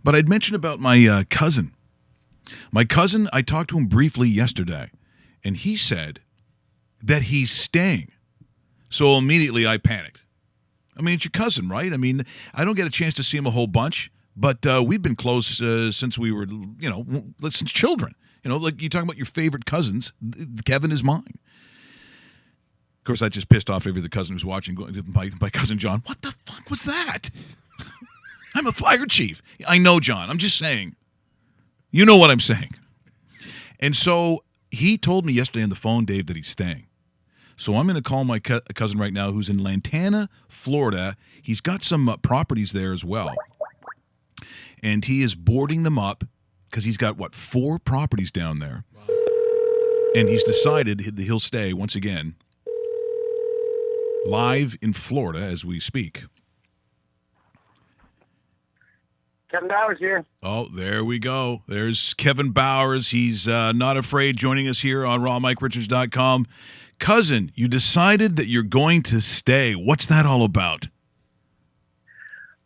But I'd mentioned about my cousin. My cousin, I talked to him briefly yesterday, and he said that he's staying. So immediately I panicked. I mean, it's your cousin, right? I mean, I don't get a chance to see him a whole bunch, but we've been close since we were, since children. Like you talking about your favorite cousins. Kevin is mine. Of course, I just pissed off every other cousin who's watching. My cousin John, what the fuck was that? I'm a fire chief. I know, John. I'm just saying. You know what I'm saying. And so he told me yesterday on the phone, Dave, that he's staying. So I'm going to call my cousin right now who's in Lantana, Florida. He's got some properties there as well. And he is boarding them up because he's got, 4 properties down there. Wow. And he's decided he'll stay once again live in Florida as we speak. Kevin Bowers here. Oh, there we go. There's Kevin Bowers. He's not afraid joining us here on rawmikeRichards.com. Cousin, you decided that you're going to stay. What's that all about?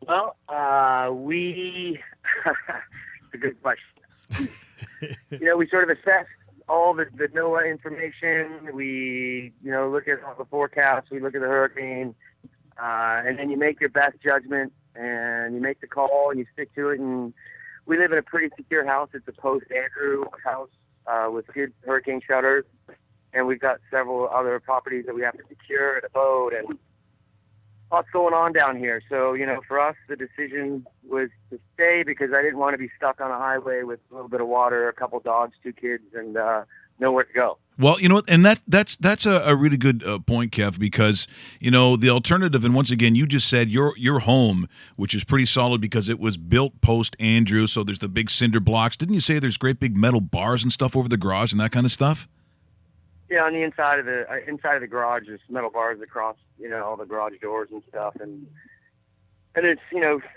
Well, it's a good question. We sort of assess all the NOAA information. We, look at all the forecasts. We look at the hurricane. And then you make your best judgment. And you make the call and you stick to it. And we live in a pretty secure house. It's a post-Andrew house with good hurricane shutters. And we've got several other properties that we have to secure and a boat and lots going on down here. So, for us, the decision was to stay because I didn't want to be stuck on a highway with a little bit of water, a couple dogs, 2 kids, and nowhere to go. Well, and that's a really good point, Kev, because, the alternative, and once again, you just said your home, which is pretty solid because it was built post-Andrew, so there's the big cinder blocks. Didn't you say there's great big metal bars and stuff over the garage and that kind of stuff? Yeah, on the inside of the garage, there's metal bars across, all the garage doors and stuff, and it's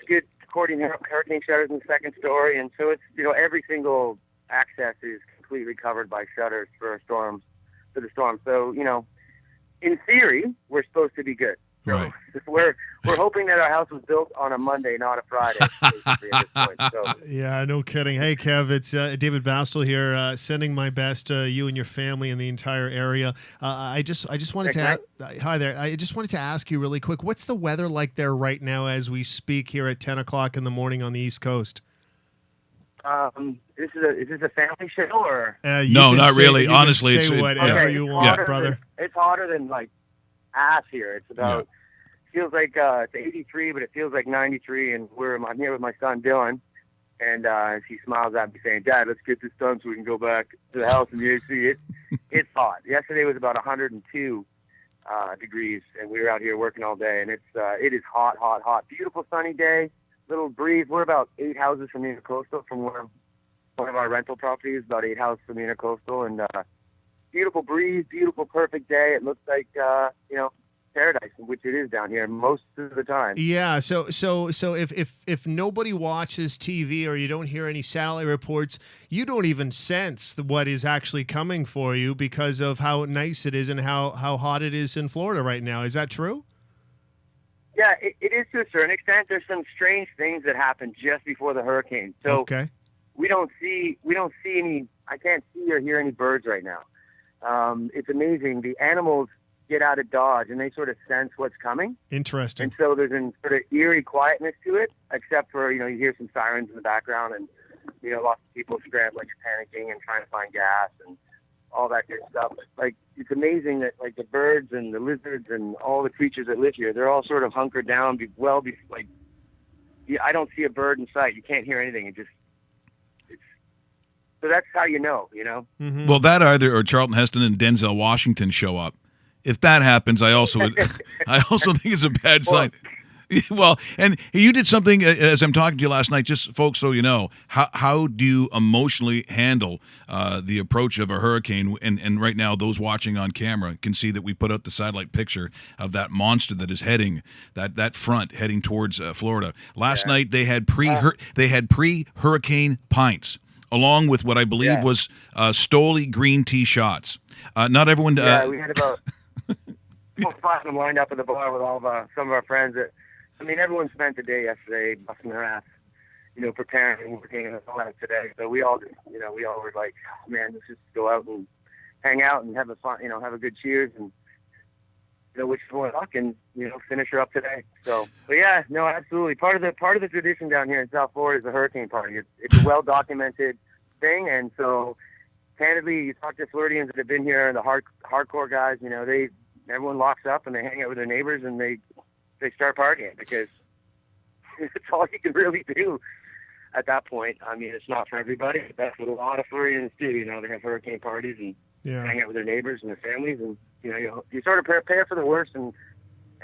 good according to hurricane shutters in the second story, and so it's every single access is completely covered by shutters for the storm. So in theory, we're supposed to be good. So right. We're hoping that our house was built on a Monday, not a Friday. Basically, at this point. So. Yeah, no kidding. Hey, Kev, it's David Bastel here, sending my best to you and your family and the entire area. I just wanted to hi there. I just wanted to ask you really quick. What's the weather like there right now as we speak here at 10 o'clock in the morning on the East Coast? Is this a family show or? No, not really. Honestly, it's whatever you want, brother. It's hotter than like ass here. It's about feels like it's 83, but it feels like 93. And I'm here with my son Dylan, and he smiles at me saying, "Dad, let's get this done so we can go back to the house in the AC." It's hot. Yesterday was about 102 degrees, and we were out here working all day, and it is hot, hot, hot. Beautiful sunny day. Little breeze. We're about 8 houses from the Intercoastal, from one of our rental properties, about 8 houses from the Intercoastal, and beautiful breeze, beautiful, perfect day. It looks like paradise, which it is down here most of the time. Yeah. So if nobody watches TV or you don't hear any satellite reports, you don't even sense what is actually coming for you because of how nice it is and how hot it is in Florida right now. Is that true? Yeah, it is to a certain extent. There's some strange things that happen just before the hurricane. So okay. we don't see any. I can't see or hear any birds right now. It's amazing. The animals get out of Dodge and they sort of sense what's coming. Interesting. And so there's a sort of eerie quietness to it, except for you hear some sirens in the background and lots of people scrambling and panicking and trying to find gas and all that good stuff. Like, it's amazing that like the birds and the lizards and all the creatures that live here, they're all sort of hunkered down. I don't see a bird in sight. You can't hear anything. So that's how you know. Mm-hmm. Well, that or Charlton Heston and Denzel Washington show up. If that happens, I also think it's a bad sign. Well, and you did something as I'm talking to you last night, just folks, so you know, how do you emotionally handle the approach of a hurricane? And right now, those watching on camera can see that we put out the satellite picture of that monster that is heading that front heading towards Florida. Last night they had pre-hurricane pints, along with what I believe was Stoli green tea shots. Not everyone. We had about 5 of them lined up at the bar with some of our friends. Everyone spent the day yesterday busting their ass preparing and working and all that today. So we all were like, oh, man, let's just go out and hang out and have a fun, have a good cheers and, wish her more luck and, finish her up today. So, but yeah, no, absolutely. Part of the tradition down here in South Florida is the hurricane party. It's a well-documented thing. And so candidly, you talk to Floridians that have been here and the hardcore guys, everyone locks up and they hang out with their neighbors and they start partying because it's all you can really do at that point. I mean, it's not for everybody. But that's what a lot of Floridians do. They have hurricane parties and hang out with their neighbors and their families, and you sort of prepare for the worst and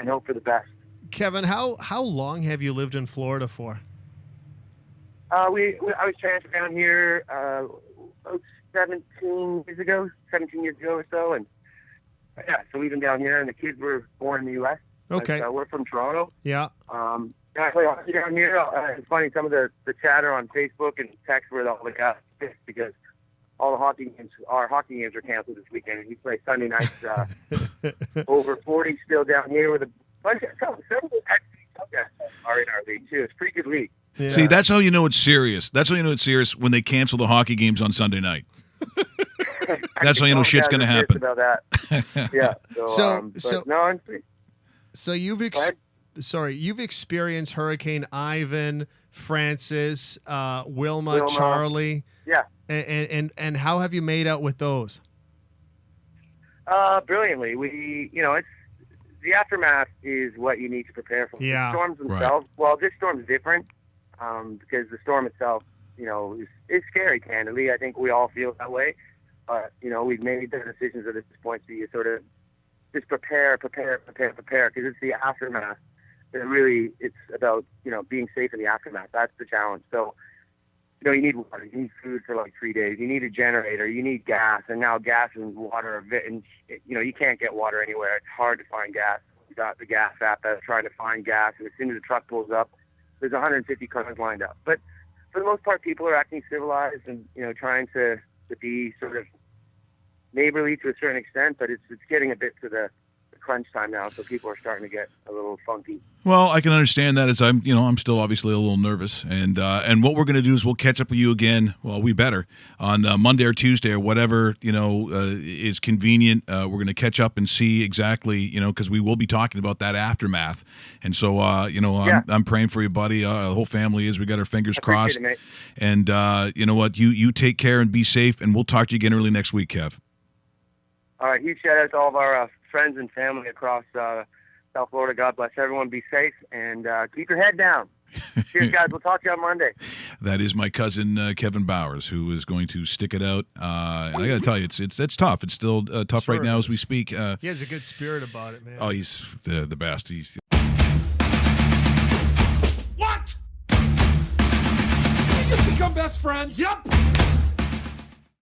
hope for the best. Kevin, how long have you lived in Florida for? I was transferred down here about 17 years ago or so, and yeah, so we've been down here, and the kids were born in the U.S. Okay. We're from Toronto. Yeah. I play hockey down here. It's funny, some of the chatter on Facebook and text where all the guys pissed because all the our hockey games are canceled this weekend. And we play Sunday nights. Over 40 still down here with a bunch of some guys are in our league too. It's a pretty good league. Yeah. See, that's how you know it's serious. That's how you know it's serious when they cancel the hockey games on Sunday night. That's how you know shit's going to happen. About that. Yeah. So you've experienced Hurricane Ivan, Francis, Wilma, Charlie. Yeah. And how have you made out with those? Brilliantly. It's the aftermath is what you need to prepare for. Yeah. The storms themselves. Right. Well, this storm is different because the storm itself, is scary. Candidly, I think we all feel that way. But we've made the decisions at this point so you sort of just prepare because it's the aftermath. It's about being safe in the aftermath. That's the challenge. So. You need water. You need food for like 3 days. You need a generator. You need gas. And now gas and water are, you can't get water anywhere. It's hard to find gas. We got the gas app that's trying to find gas. And as soon as the truck pulls up, there's 150 cars lined up. But for the most part, people are acting civilized and, trying to be sort of neighborly to a certain extent. But it's getting a bit to the crunch time now. So people are starting to get a little funky. Well, I can understand that as I'm still obviously a little nervous, and what we're going to do is we'll catch up with you again. Well, we better on Monday or Tuesday or whatever is convenient. We're going to catch up and see exactly because we will be talking about that aftermath, and so I'm praying for you, buddy. The whole family is. We got our fingers crossed, it, mate. And you know what, you take care and be safe, and we'll talk to you again early next week, Kev. All right, huge shout out to all of our friends and family across South Florida. God bless everyone. Be safe and keep your head down. Cheers, guys. We'll talk to you on Monday. That is my cousin Kevin Bowers, who is going to stick it out. And I got to tell you, it's tough. It's still tough sure right now as we speak. He has a good spirit about it, man. Oh, he's the best. What? We just become best friends? Yep.